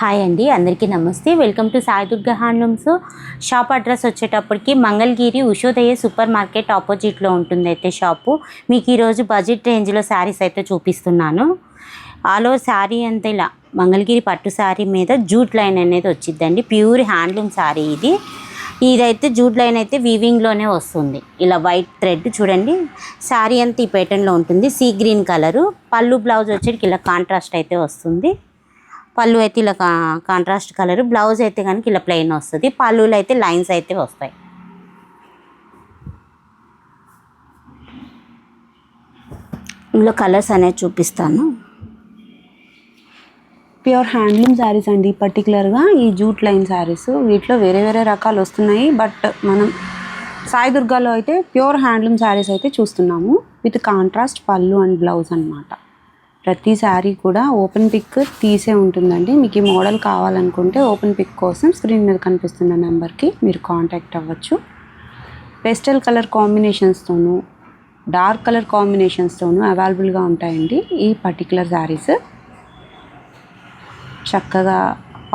Hi అండి, అందరికీ నమస్తే. Welcome to Sai Durga handlooms. Shop address వచ్చేటప్పటికి మంగళగిరి ఉషోదయ సూపర్ మార్కెట్ ఆపోజిట్లో ఉంటుంది అయితే షాపు. మీకు ఈరోజు బడ్జెట్ రేంజ్లో శారీస్ అయితే చూపిస్తున్నాను. ఆల్ ఓవర్ శారీ అంతా ఇలా మంగళగిరి పట్టు శారీ మీద జూట్ లైన్ అనేది వచ్చిద్దండి. ప్యూర్ హ్యాండ్లూమ్ శారీ ఇది. ఇదైతే జూట్ లైన్ అయితే వీవింగ్లోనే వస్తుంది. ఇలా వైట్ థ్రెడ్ చూడండి. శారీ అంతా ఈ ప్యాటర్న్లో ఉంటుంది. Sea green colour. పళ్ళు బ్లౌజ్ వచ్చేటికి ఇలా కాంట్రాస్ట్ అయితే వస్తుంది. పళ్ళు అయితే ఇలా కాంట్రాస్ట్ కలరు, బ్లౌజ్ అయితే కనుక ఇలా ప్లెయిన్ వస్తుంది. పళ్ళులో అయితే లైన్స్ అయితే వస్తాయి. ఇందులో కలర్స్ అనేది చూపిస్తాను. ప్యూర్ హ్యాండ్లూమ్ శారీస్ అండి. పర్టికులర్గా ఈ జూట్ లైన్ శారీస్ వీటిలో వేరే వేరే రకాలు వస్తున్నాయి. బట్ మనం సాయి దుర్గాలో అయితే ప్యూర్ హ్యాండ్లూమ్ శారీస్ అయితే చూస్తున్నాము. విత్ కాంట్రాస్ట్ పళ్ళు అండ్ బ్లౌజ్ అన్నమాట. ప్రతి శారీ కూడా ఓపెన్ పిక్ తీసే ఉంటుందండి. మీకు ఈ మోడల్ కావాలనుకుంటే ఓపెన్ పిక్ కోసం స్క్రీన్ మీద కనిపిస్తున్న నెంబర్కి మీరు కాంటాక్ట్ అవ్వచ్చు. పేస్టల్ కలర్ కాంబినేషన్స్తోనూ డార్క్ కలర్ కాంబినేషన్స్తోనూ అవైలబుల్గా ఉంటాయండి ఈ పర్టికులర్ శారీస్. చక్కగా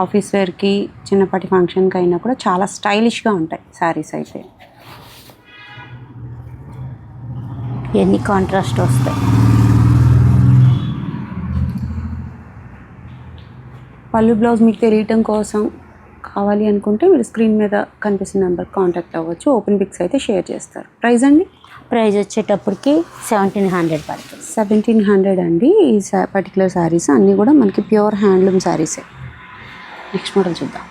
ఆఫీస్ వేర్కి, చిన్నపాటి ఫంక్షన్కి అయినా కూడా చాలా స్టైలిష్గా ఉంటాయి శారీస్ అయితే. ఎన్ని కాంట్రాస్ట్ వస్తాయి. పళ్ళు బ్లౌజ్ మీకు తెలియటం కోసం కావాలి అనుకుంటే మీరు స్క్రీన్ మీద కనిపిస్తున్న నెంబర్ కాంటాక్ట్ అవ్వచ్చు. ఓపెన్ పిక్స్ అయితే షేర్ చేస్తారు. ప్రైస్ అండి? ప్రైస్ వచ్చేటప్పటికి 1700 పడుతుంది. 1700 అండి. ఈ పర్టికులర్ శారీస్ అన్నీ కూడా మనకి ప్యూర్ హ్యాండ్లూమ్ శారీసే. నెక్స్ట్ మోడల్ చూద్దాం.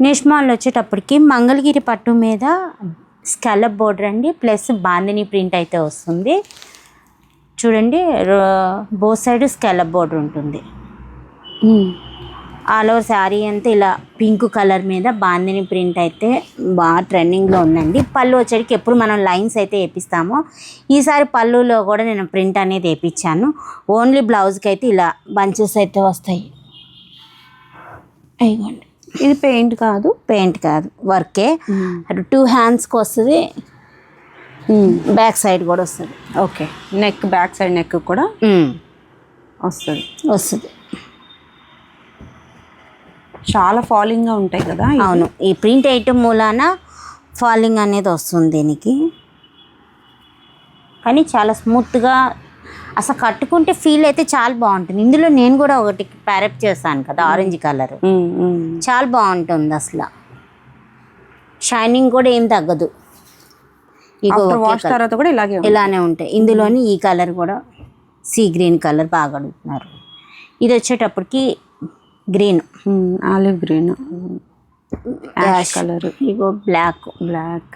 నెక్స్ట్ మోడల్ వచ్చేటప్పటికి మంగళగిరి పట్టు మీద స్కాలప్ బోర్డర్ అండి, ప్లస్ బాందిని ప్రింట్ అయితే వస్తుంది. చూడండి, బోత్ సైడ్ స్కాలప్ బోర్డర్ ఉంటుంది. ఆల్ ఓవర్ శారీ అంతా ఇలా పింక్ కలర్ మీద బాందిని ప్రింట్ అయితే బాగా ట్రెండింగ్లో ఉందండి. పళ్ళు వచ్చేటికి ఎప్పుడు మనం లైన్స్ అయితే వేపిస్తామో, ఈసారి పళ్ళులో కూడా నేను ప్రింట్ అనేది వేయించాను. ఓన్లీ బ్లౌజ్కి అయితే ఇలా బంచెస్ అయితే వస్తాయి. అయిగోండి, ఇది పెయింట్ కాదు, వర్కే. 2 హ్యాండ్స్కి వస్తుంది, బ్యాక్ సైడ్ కూడా వస్తుంది. Okay, neck back side neck కూడా వస్తుంది. చాలా ఫాలింగ్గా ఉంటాయి కదా. అవును, ఈ ప్రింట్ ఐటమ్ మూలాన ఫాలింగ్ అనేది వస్తుంది దీనికి. కానీ చాలా స్మూత్గా అసలు కట్టుకుంటే ఫీల్ అయితే చాలా బాగుంటుంది. ఇందులో నేను కూడా ఒకటి ప్యారప్ చేస్తాను కదా, ఆరెంజ్ కలర్, చాలా బాగుంటుంది. అసలు షైనింగ్ కూడా ఏం తగ్గదు. వాష్ తర్వాత కూడా ఇలానే ఉంటాయి. ఇందులోని ఈ కలర్ కూడా సీ గ్రీన్ కలర్ బాగా అడుగుతున్నారు. ఇది వచ్చేటప్పటికి green, olive green, ash colour, ఇగో బ్లాక్,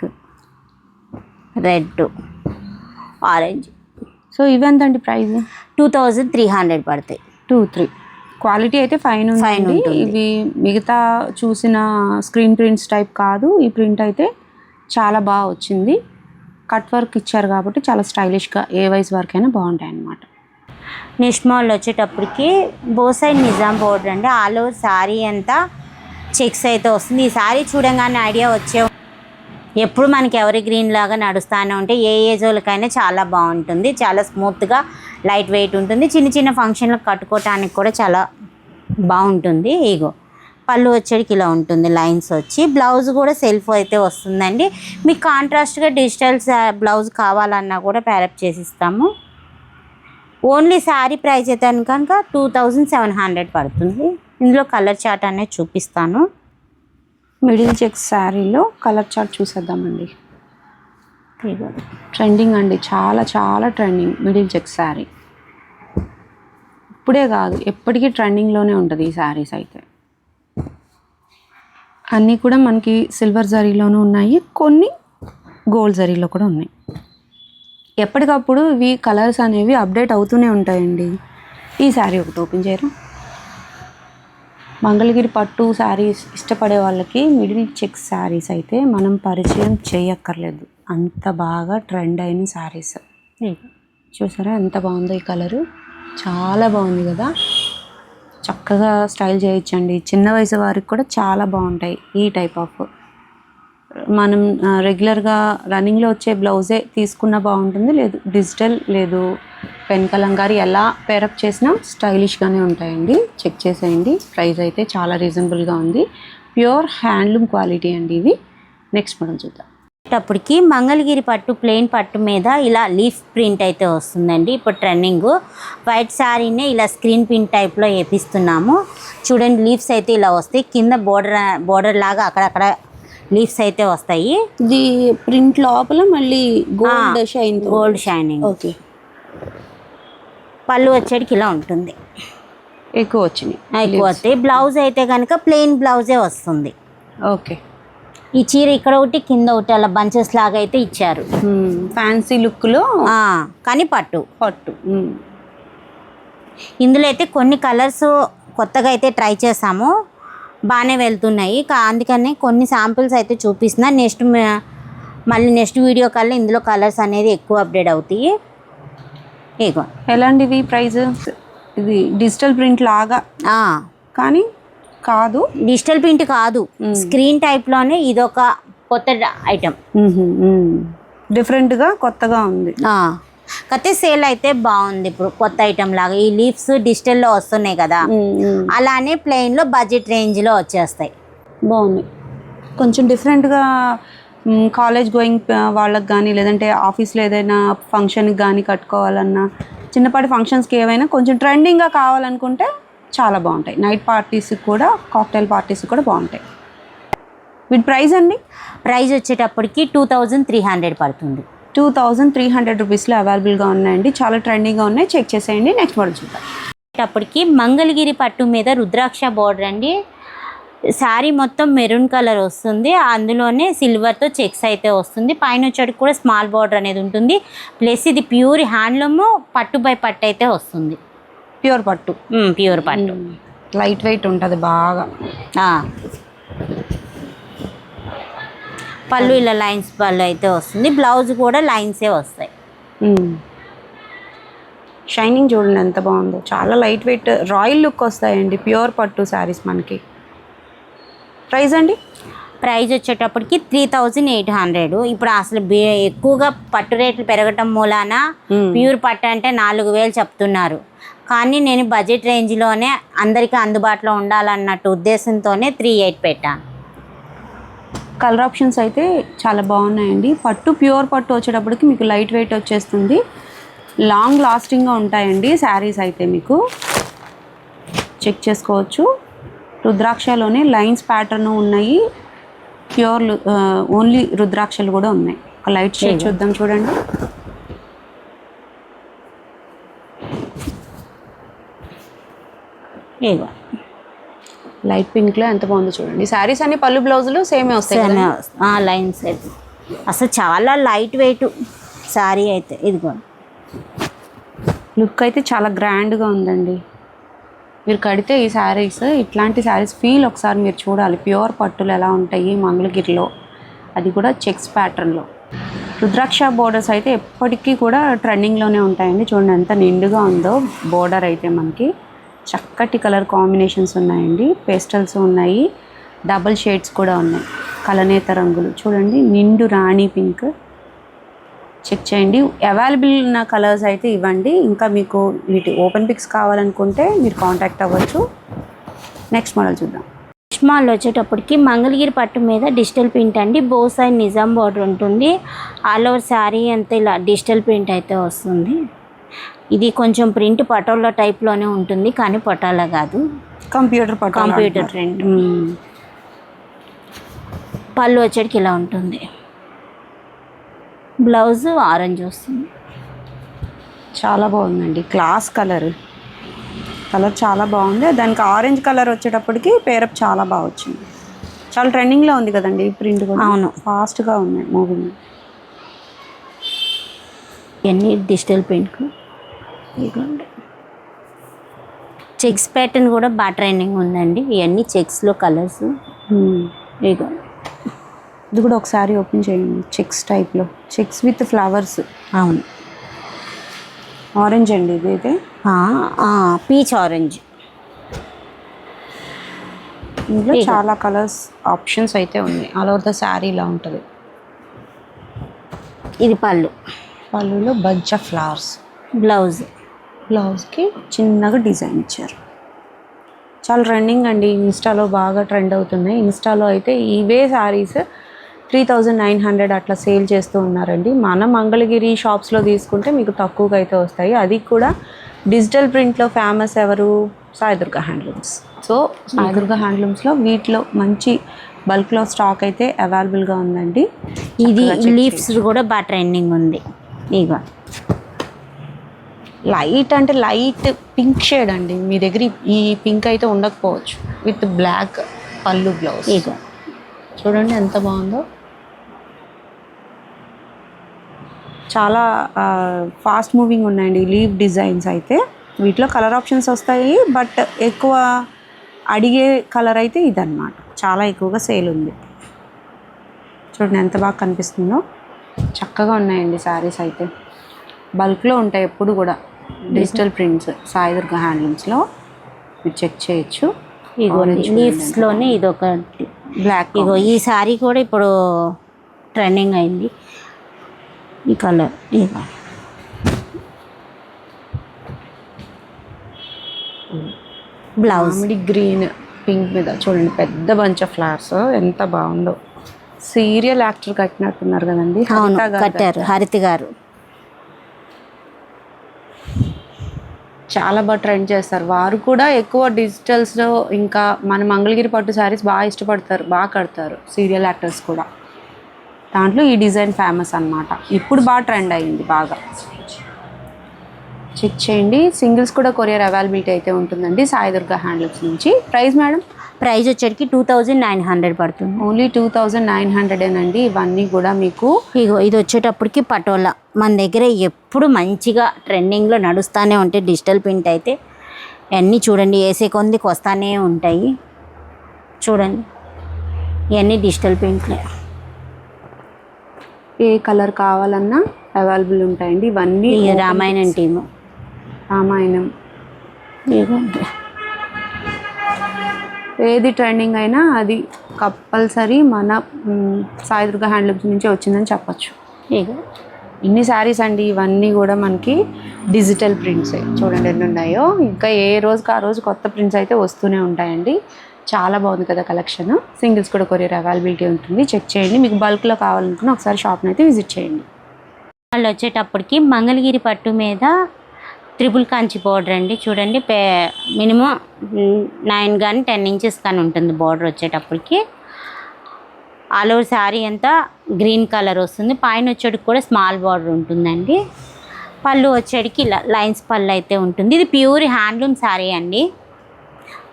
రెడ్, ఆరెంజ్. సో ఇవెంతండి ప్రైస్? 2300 పడతాయి. 2-3 క్వాలిటీ అయితే ఫైన్ ఉంటుంది. ఇవి మిగతా చూసిన స్క్రీన్ ప్రింట్స్ టైప్ కాదు. ఈ ప్రింట్ అయితే చాలా బాగా వచ్చింది. కట్ వర్క్ ఇచ్చారు కాబట్టి చాలా స్టైలిష్గా ఏ వయసు వరకైనా బాగుంటాయి అన్నమాట. నెక్స్ట్ మోడల్ వచ్చేటప్పటికి బోత్ సైడ్ నిజాం బోర్డర్ అండి. ఆల్ ఓవర్ శారీ అంతా చెక్స్ అయితే వస్తుంది. ఈ శారీ చూడంగానే ఐడియా వచ్చే, ఎప్పుడు మనకి ఎవరి గ్రీన్ లాగా నడుస్తూనే ఉంటే ఏ ఏజ్ వాళ్ళకైనా చాలా బాగుంటుంది. చాలా స్మూత్గా లైట్ వెయిట్ ఉంటుంది. చిన్న చిన్న ఫంక్షన్లకు కట్టుకోవటానికి కూడా చాలా బాగుంటుంది. ఇగో పళ్ళు వచ్చేటికి ఇలా ఉంటుంది, లైన్స్ వచ్చి. బ్లౌజ్ కూడా సెల్ఫ్ అయితే వస్తుందండి. మీకు కాంట్రాస్ట్గా డిజిటల్ బ్లౌజ్ కావాలన్నా కూడా ప్యారప్ చేసిస్తాము. ఓన్లీ శారీ ప్రైస్ అయితే కనుక 2700 పడుతుంది. ఇందులో కలర్ చార్ట్ అనేది చూపిస్తాను. మిడిల్ చెక్ శారీలో కలర్ చార్ట్ చూసేద్దామండి. ట్రెండింగ్ అండి, చాలా చాలా ట్రెండింగ్ మిడిల్ చెక్ శారీ. ఇప్పుడే కాదు, ఎప్పటికీ ట్రెండింగ్లోనే ఉంటుంది ఈ శారీస్ అయితే. అన్నీ కూడా మనకి సిల్వర్ జరీలోనూ ఉన్నాయి, కొన్ని గోల్డ్ జరీలో కూడా ఉన్నాయి. ఎప్పటికప్పుడు ఇవి కలర్స్ అనేవి అప్డేట్ అవుతూనే ఉంటాయండి. ఈ శారీ ఒకటి ఓపెన్ చేయరు. మంగళగిరి పట్టు శారీస్ ఇష్టపడే వాళ్ళకి మిడిల్ చెక్ శారీస్ అయితే మనం పరిచయం చేయక్కర్లేదు. అంత బాగా ట్రెండ్ అయిన శారీస్. చూసారా ఎంత బాగుందో ఈ కలరు, చాలా బాగుంది కదా. చక్కగా స్టైల్ చేయొచ్చండి. చిన్న వయసు వారికి కూడా చాలా బాగుంటాయి ఈ టైప్ ఆఫ్. మనం రెగ్యులర్గా రన్నింగ్లో వచ్చే బ్లౌజే తీసుకున్న బాగుంటుంది, లేదు డిజిటల్, లేదు పెన్ కలంకారీ ఎలా పేరప్ చేసినా స్టైలిష్గానే ఉంటాయండి. చెక్ చేసేయండి. ప్రైస్ అయితే చాలా రీజనబుల్గా ఉంది. ప్యూర్ హ్యాండ్లూమ్ క్వాలిటీ అండి ఇవి. నెక్స్ట్ మోడల్ చూద్దాం. అప్పటికి మంగళగిరి పట్టు ప్లెయిన్ పట్టు మీద ఇలా లీఫ్ ప్రింట్ అయితే వస్తుందండి. ఇప్పుడు ట్రెండింగ్ వైట్ శారీనే ఇలా స్క్రీన్ ప్రింట్ టైప్లో వేపిస్తున్నాము. చూడండి, లీవ్స్ అయితే ఇలా వస్తాయి. కింద బోర్డర్ లాగా అక్కడక్కడ లీవ్స్ అయితే వస్తాయి. ఇది ప్రింట్ లోపల మళ్ళీ గోల్డ్ షైనింగ్. ఓకే. పళ్ళు వచ్చేటికి ఇలా ఉంటుంది. ఎక్కువ వస్తాయి. బ్లౌజ్ అయితే కనుక ప్లెయిన్ బ్లౌజే వస్తుంది. ఓకే. ఈ చీర ఇక్కడ ఒకటి కింద ఒకటి అలా బంచెస్ లాగా అయితే ఇచ్చారు. ఫ్యాన్సీ లుక్లో కానీ పట్టు. ఇందులో అయితే కొన్ని కలర్స్ కొత్తగా అయితే ట్రై చేసాము, బాగానే వెళ్తున్నాయి. అందుకని కొన్ని శాంపిల్స్ అయితే చూపిస్తున్నా. మళ్ళీ నెక్స్ట్ వీడియో కల్లా ఇందులో కలర్స్ అనేది ఎక్కువ అప్డేట్ అవుతాయి. ఇగో ఎలాంటివి ప్రైస్? ఇది డిజిటల్ ప్రింట్ లాగా కానీ కాదు, డిజిటల్ ప్రింట్ కాదు, స్క్రీన్ టైప్లోనే ఇదొక కొత్త ఐటమ్. డిఫరెంట్గా కొత్తగా ఉంది. కాకపోతే సేల్ అయితే బాగుంది. ఇప్పుడు కొత్త ఐటమ్ లాగా ఈ లీవ్స్ డిజిటల్లో వస్తున్నాయి కదా, అలానే ప్లెయిన్లో బడ్జెట్ రేంజ్లో వచ్చేస్తాయి. బాగుంది. కొంచెం డిఫరెంట్గా కాలేజ్ గోయింగ్ వాళ్ళకి కానీ, లేదంటే ఆఫీస్లో ఏదైనా ఫంక్షన్కి కానీ కట్టుకోవాలన్నా, చిన్నపాటి ఫంక్షన్స్కి ఏవైనా కొంచెం ట్రెండింగ్గా కావాలనుకుంటే చాలా బాగుంటాయి. నైట్ పార్టీస్కి కూడా, కాక్టైల్ పార్టీస్కి కూడా బాగుంటాయి. వీటి ప్రైస్ అండి? ప్రైస్ వచ్చేటప్పటికి 2300 పడుతుంది. 2300 రూపీస్లో అవైలబుల్గా ఉన్నాయండి. చాలా ట్రెండింగ్గా ఉన్నాయి. చెక్ చేసేయండి. నెక్స్ట్ మోడల్ చూద్దాం. అప్పటికి మంగళగిరి పట్టు మీద రుద్రాక్ష బోర్డర్ అండి. శారీ మొత్తం మెరూన్ కలర్ వస్తుంది. అందులోనే సిల్వర్తో చెక్స్ అయితే వస్తుంది. పైన వచ్చేటికి కూడా స్మాల్ బోర్డర్ అనేది ఉంటుంది. ప్లస్ ఇది ప్యూర్ హ్యాండ్లూమ్ పట్టు బై పట్టు అయితే వస్తుంది. ప్యూర్ పట్టు. లైట్ వెయిట్ ఉంటుంది బాగా. పళ్ళు ఇలా లైన్స్ పళ్ళు అయితే వస్తుంది. బ్లౌజ్ కూడా లైన్సే వస్తాయి. షైనింగ్ చూడండి ఎంత బాగుందో. చాలా లైట్ వెయిట్ రాయల్ లుక్ వస్తాయండి ప్యూర్ పట్టు శారీస్ మనకి. ప్రైస్ అండి? ప్రైస్ వచ్చేటప్పటికి 3800. ఇప్పుడు అసలు ఎక్కువగా పట్టు రేట్లు పెరగటం మూలాన ప్యూర్ పట్టు అంటే 4000 చెప్తున్నారు. కానీ నేను బడ్జెట్ రేంజ్లోనే అందరికీ అందుబాటులో ఉండాలన్నట్టు ఉద్దేశంతోనే 3800 పెట్టాను. కలర్ ఆప్షన్స్ అయితే చాలా బాగున్నాయండి. పట్టు ప్యూర్ పట్టు వచ్చేటప్పటికి మీకు లైట్ వెయిట్ వచ్చేస్తుంది. లాంగ్ లాస్టింగ్గా ఉంటాయండి శారీస్ అయితే. మీకు చెక్ చేసుకోవచ్చు. రుద్రాక్షలోనే లైన్స్ ప్యాటర్న్ ఉన్నాయి. ప్యూర్ ఓన్లీ రుద్రాక్షలు కూడా ఉన్నాయి. ఒక లైట్ షేడ్ చూద్దాం చూడండి. లైట్ పింక్లో ఎంత బాగుందో చూడండి. శారీస్ అన్ని పళ్ళు బ్లౌజులు సేమే వస్తాయి. లైన్స్ అయితే అసలు చాలా లైట్ వెయిట్ శారీ అయితే. ఇదిగో లుక్ అయితే చాలా గ్రాండ్గా ఉందండి. మీరు కడితే ఈ శారీస్, ఇట్లాంటి శారీస్ ఫీల్ ఒకసారి మీరు చూడాలి. ప్యూర్ పట్టులు ఎలా ఉంటాయి మంగళగిరిలో, అది కూడా చెక్స్ ప్యాటర్న్లో. రుద్రాక్ష బోర్డర్స్ అయితే ఎప్పటికీ కూడా ట్రెండింగ్లోనే ఉంటాయండి. చూడండి ఎంత నిండుగా ఉందో బోర్డర్ అయితే. మనకి చక్కటి కలర్ కాంబినేషన్స్ ఉన్నాయండి. పేస్టల్స్ ఉన్నాయి, డబల్ షేడ్స్ కూడా ఉన్నాయి. కలనేత రంగులు చూడండి, నిండు రాణి పింక్. చెక్ చేయండి. అవైలబుల్ ఉన్న కలర్స్ అయితే ఇవ్వండి. ఇంకా మీకు వీటి ఓపెన్ పిక్స్ కావాలనుకుంటే మీరు కాంటాక్ట్ అవ్వచ్చు. నెక్స్ట్ మోడల్ చూద్దాం. నెక్స్ట్ మోడల్ వచ్చేటప్పటికి మంగళగిరి పట్టు మీద డిజిటల్ ప్రింట్ అండి. బోత్ సైడ్ నిజాం బోర్డర్ ఉంటుంది. ఆల్ ఓవర్ శారీ అంతా ఇలా డిజిటల్ ప్రింట్ అయితే వస్తుంది. ఇది కొంచెం ప్రింట్ పటోలా టైప్లోనే ఉంటుంది, కానీ పటోలా కాదు, కంప్యూటర్ ప్రింట్. పళ్ళు వచ్చేటికి ఇలా ఉంటుంది. బ్లౌజ్ ఆరెంజ్ వస్తుంది. చాలా బాగుందండి. క్లాస్ కలర్ చాలా బాగుంది. దానికి ఆరెంజ్ కలర్ వచ్చేటప్పటికి పేరప్ చాలా బాగా వచ్చింది. చాలా ట్రెండింగ్లో ఉంది కదండి ఈ ప్రింట్ కూడా. అవును, ఫాస్ట్గా ఉన్నాయి మూవింగ్. ఇవన్నీ డిజిటల్ ప్రింట్. చెక్స్ ప్యాటర్న్ కూడా బాగా ట్రెండింగ్ ఉందండి. ఇవన్నీ చెక్స్లో కలర్స్. ఇగో ఇది కూడా ఒకసారి ఓపెన్ చేయండి. చెక్స్ టైప్లో, చెక్స్ విత్ ఫ్లవర్స్. అవును, ఆరెంజ్ అండి ఇది అయితే. Peach orange. ఇందులో చాలా కలర్స్ ఆప్షన్స్ అయితే ఉన్నాయి. ఆల్ ఓవర్ ద శారీ ఇలా ఉంటుంది. ఇది పళ్ళు. పళ్ళులో బంచ్ ఆఫ్ ఫ్లవర్స్. బ్లౌజ్కి చిన్నగా డిజైన్ ఇచ్చారు. చాలా ట్రెండింగ్ అండి, ఇన్స్టాలో బాగా ట్రెండ్ అవుతున్నాయి. ఇన్స్టాలో అయితే ఇవే శారీస్ 3900 అట్లా సేల్ చేస్తూ ఉన్నారండి. మన మంగళగిరి షాప్స్లో తీసుకుంటే మీకు తక్కువగా అయితే వస్తాయి. అది కూడా డిజిటల్ ప్రింట్లో ఫేమస్ ఎవరు? సాయిదుర్గా హ్యాండ్లూమ్స్. సో సాయిదుర్గా హ్యాండ్లూమ్స్లో వీటిలో మంచి బల్క్లో స్టాక్ అయితే అవైలబుల్గా ఉందండి. ఇది లీవ్స్ కూడా బాగా ట్రెండింగ్ ఉంది. ఇగో లైట్ అంటే లైట్ పింక్ షేడ్ అండి. మీ దగ్గర ఈ పింక్ అయితే ఉండకపోవచ్చు. విత్ బ్లాక్ పళ్ళు బ్లౌజ్. ఇగో చూడండి ఎంత బాగుందో. చాలా ఫాస్ట్ మూవింగ్ ఉన్నాయండి లీవ్ డిజైన్స్ అయితే. వీటిలో కలర్ ఆప్షన్స్ వస్తాయి, బట్ ఎక్కువ అడిగే కలర్ అయితే ఇదన్నమాట. చాలా ఎక్కువగా సేల్ ఉంది. చూడండి ఎంత బాగా కనిపిస్తుందో. చక్కగా ఉన్నాయండి శారీస్ అయితే. బల్క్లో ఉంటాయి ఎప్పుడు కూడా డిజిటల్ ప్రింట్స్ సాయిదుర్గా హ్యాండ్లూమ్స్లో. మీరు చెక్ చేయొచ్చు. ఇగో లీవ్స్లోనే ఇది ఒక బ్లాక్. ఇగో ఈ శారీ కూడా ఇప్పుడు ట్రెండింగ్ అయింది. ఈ కలర్ ఇగో బ్లౌజ్ మామిడి గ్రీన్ పింక్ మీద చూడండి పెద్ద బంచ్ ఆఫ్ ఫ్లవర్స్. ఎంత బాగుందో. సీరియల్ యాక్టర్ కట్టినట్టున్నారు కదండి. అవును కట్టారు, హరిత గారు. చాలా బాగా ట్రెండ్ చేస్తారు వారు కూడా. ఎక్కువ డిజిటల్స్లో ఇంకా మన మంగళగిరి పట్టు శారీస్ బాగా ఇష్టపడతారు, బాగా కడతారు సీరియల్ యాక్టర్స్ కూడా. దాంట్లో ఈ డిజైన్ ఫేమస్ అన్నమాట. ఇప్పుడు బాగా ట్రెండ్ అయ్యింది బాగా. చెక్ చేయండి. సింగిల్స్ కూడా కొరియర్ అవైలబిలిటీ అయితే ఉంటుందండి సాయిదుర్గా హ్యాండ్లూమ్స్ నుంచి. Price madam? ప్రైస్ వచ్చేటికి 2900 పడుతుంది. ఓన్లీ 2900 అండి. ఇవన్నీ కూడా మీకు ఇగో ఇది వచ్చేటప్పటికి పటోలా. మన దగ్గర ఎప్పుడు మంచిగా ట్రెండింగ్లో నడుస్తూనే ఉంటాయి డిజిటల్ ప్రింట్ అయితే. అన్నీ చూడండి వేసే కొందికి వస్తూనే ఉంటాయి. చూడండి ఇవన్నీ డిజిటల్ ప్రింట్లే. ఏ కలర్ కావాలన్నా అవైలబుల్ ఉంటాయండి. ఇవన్నీ రామాయణం టీము. రామాయణం ఏది ట్రెండింగ్ అయినా అది కంపల్సరీ మన సాయిదుర్గా హ్యాండ్లూమ్స్ నుంచి వచ్చిందని చెప్పచ్చు. ఇన్ని శారీస్ అండి. ఇవన్నీ కూడా మనకి డిజిటల్ ప్రింట్స్. చూడండి ఎన్ని ఉన్నాయో. ఇంకా ఏ రోజుకి ఆ రోజు కొత్త ప్రింట్స్ అయితే వస్తూనే ఉంటాయండి. చాలా బాగుంది కదా కలెక్షన్. సింగిల్స్ కూడా కొరియర్ అవైలబిలిటీ ఉంటుంది. చెక్ చేయండి. మీకు బల్క్లో కావాలనుకున్న ఒకసారి షాప్ని అయితే విజిట్ చేయండి. వాళ్ళు వచ్చేటప్పటికి మంగళగిరి పట్టు మీద ట్రిపుల్ కంచి బోర్డర్ అండి. చూడండి మినిమం 9 కానీ 10 ఇంచెస్ కానీ ఉంటుంది బోర్డర్ వచ్చేటప్పటికి. ఆల్ ఓవర్ శారీ అంతా గ్రీన్ కలర్ వస్తుంది. పైన వచ్చేటికి కూడా స్మాల్ బార్డర్ ఉంటుందండి. పళ్ళు వచ్చేటికి ఇలా లైన్స్ పళ్ళు అయితే ఉంటుంది. ఇది ప్యూర్ హ్యాండ్లూమ్ శారీ అండి.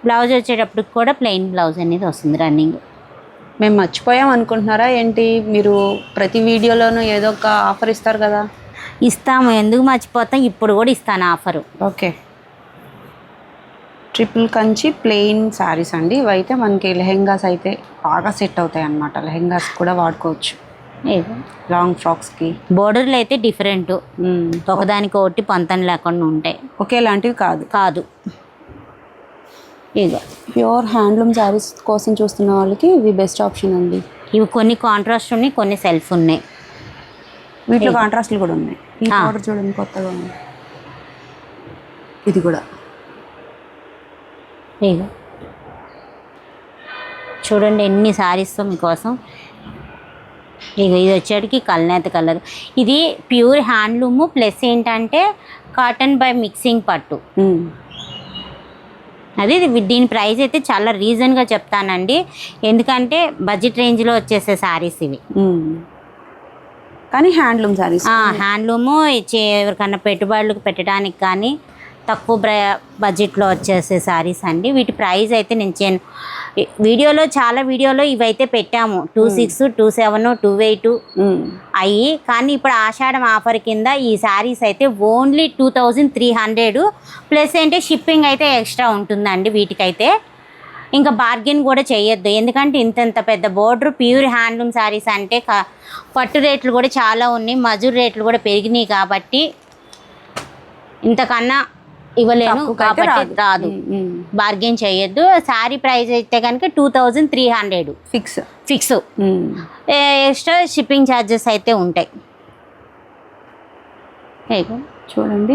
బ్లౌజ్ వచ్చేటప్పటికి కూడా ప్లెయిన్ బ్లౌజ్ అనేది వస్తుంది రన్నింగ్. మేము మర్చిపోయాం అనుకుంటున్నారా ఏంటి? మీరు ప్రతి వీడియోలోనూ ఏదో ఒక ఆఫర్ ఇస్తారు కదా. ఇస్తాము, ఎందుకు మర్చిపోతాం. ఇప్పుడు కూడా ఇస్తాను offer. Okay. Triple Kanchi plain saris అండి. ఇవైతే మనకి లెహెంగాస్ అయితే బాగా సెట్ అవుతాయి అన్నమాట. లెహెంగాస్ కూడా వాడుకోవచ్చు. లాంగ్ ఫ్రాక్స్కి. బోర్డర్లు అయితే డిఫరెంట్, ఒకదానికి ఒకటి పొంతన లేకుండా ఉంటాయి. ఒకేలాంటివి కాదు. ఇగో ప్యూర్ హ్యాండ్లూమ్ శారీస్ కోసం చూస్తున్న వాళ్ళకి ఇవి బెస్ట్ ఆప్షన్ అండి. ఇవి కొన్ని కాంట్రాస్ట్ ఉన్నాయి, కొన్ని సెల్ఫ్ ఉన్నాయి. వీటిలో కాంట్రాస్ట్లు కూడా ఉన్నాయి. ఈ బార్డర్ చూడండి కొత్తగా ఉంది. ఇది కూడా ఇగో చూడండి ఎన్ని శారీస్తో మీకోసం. ఇగో ఇది వచ్చేటికి కల్నేత కలర్. ఇది ప్యూర్ హ్యాండ్లూమ్ ప్లస్ ఏంటంటే కాటన్ బై మిక్సింగ్ పట్టు. అది దీని ప్రైస్ అయితే చాలా రీజన్గా చెప్తానండి. ఎందుకంటే బడ్జెట్ రేంజ్లో వచ్చేసే శారీస్ ఇవి. కానీ హ్యాండ్లూమ్ శారీస్. హ్యాండ్లూము ఎవరికన్నా పెట్టుబడులకు పెట్టడానికి కానీ తక్కువ బడ్జెట్లో వచ్చేసే శారీస్ అండి. వీటి ప్రైస్ అయితే నేను చాలా వీడియోలో ఇవైతే పెట్టాము. 26, 27, 28 అయ్యి. కానీ ఇప్పుడు ఆషాఢం ఆఫర్ కింద ఈ శారీస్ అయితే ఓన్లీ 2300 ప్లస్ అంటే షిప్పింగ్ అయితే ఎక్స్ట్రా ఉంటుందండి వీటికైతే. ఇంకా బార్గెన్ కూడా చేయొద్దు, ఎందుకంటే ఇంత పెద్ద బోర్డర్ ప్యూర్ హ్యాండ్లూమ్ శారీస్ అంటే పట్టు రేట్లు కూడా చాలా ఉన్నాయి, మజూర్ రేట్లు కూడా పెరిగినాయి. కాబట్టి ఇంతకన్నా ఇవ్వలేను కాబట్టి రాదు, బార్గెన్ చేయొద్దు. శారీ ప్రైస్ అయితే కనుక 2300 ఫిక్స్. ఎక్స్ట్రా షిప్పింగ్ ఛార్జెస్ అయితే ఉంటాయి. చూడండి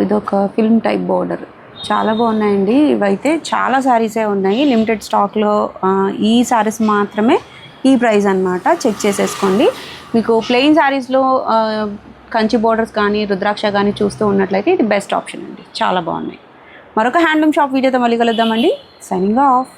ఇదొక ఫిల్మ్ టైప్ బోర్డర్, చాలా బాగున్నాయండి. ఇవైతే చాలా శారీసే ఉన్నాయి లిమిటెడ్ స్టాక్లో. ఈ శారీస్ మాత్రమే ఈ ప్రైస్ అన్నమాట. చెక్ చేసేసుకోండి. మీకు ప్లెయిన్ శారీస్లో కంచి బోర్డర్స్ కానీ రుద్రాక్ష కానీ చూస్తూ ఉన్నట్లయితే ఇది బెస్ట్ ఆప్షన్ అండి. చాలా బాగున్నాయి. మరొక హ్యాండ్లూమ్ షాప్ వీడియోతో మళ్ళీ కలుద్దామండి. Signing off.